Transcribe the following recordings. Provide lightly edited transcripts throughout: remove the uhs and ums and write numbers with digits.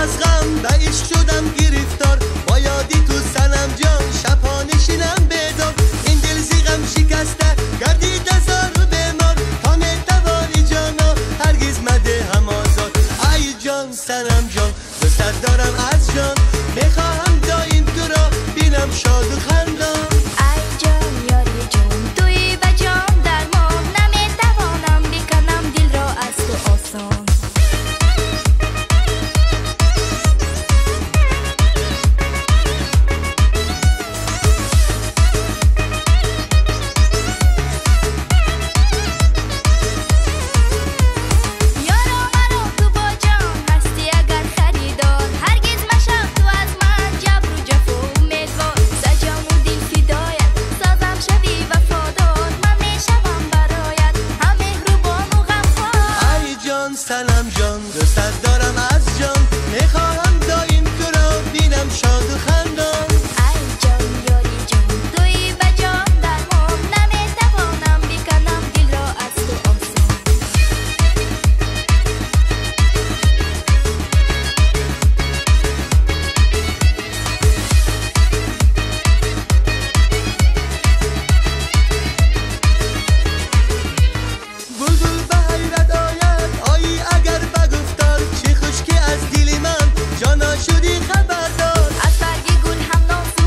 از غم به عشق شدم گرفتار، با یادی تو سنم جان شبها نشینم بیدار. این دل زیغم شکسته گردید هزار بیمار، تا نتوانی جانا هرگز مده هم آزار. ای جان سنم جان دوست دارم از جان، میخواهم دایم تو را بینم شاد و خندان. ای جان یاری جان توی به جان درمان، نمیتوانم بکنم دل را از تو آسان. سنم جان دوست دارم از جان، میخواهم دایم تو را بینم شاد و خندان. ای جان یاری جان توی به جان درمان، نمیتوانم بکنم دل را از تو آسان. بلبل به حیرت آید آیی اگر بگفتار، چه خوشکی از دل من جانا شدی خبردار. از برگ گل هم نازک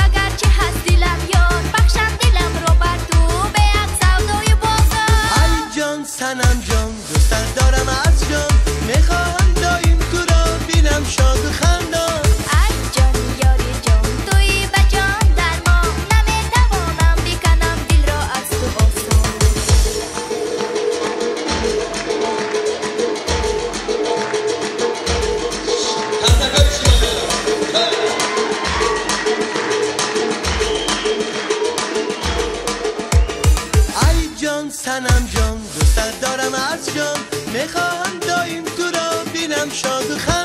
اگر چه هست دلم یار، بخشم دلم رو بر تو به یک سودای بازار. ای جان سنم جان دوست دارم از جان، میخواهم دایم تو را بینم شاد و خندان. ای جان یاری جان توی به جان درمان، نمیتوانم بکنم دل را از تو آسان. ای جان سنم جان دوست دارم از جان، میخواهم دایم تو را بینم شاد و خندان.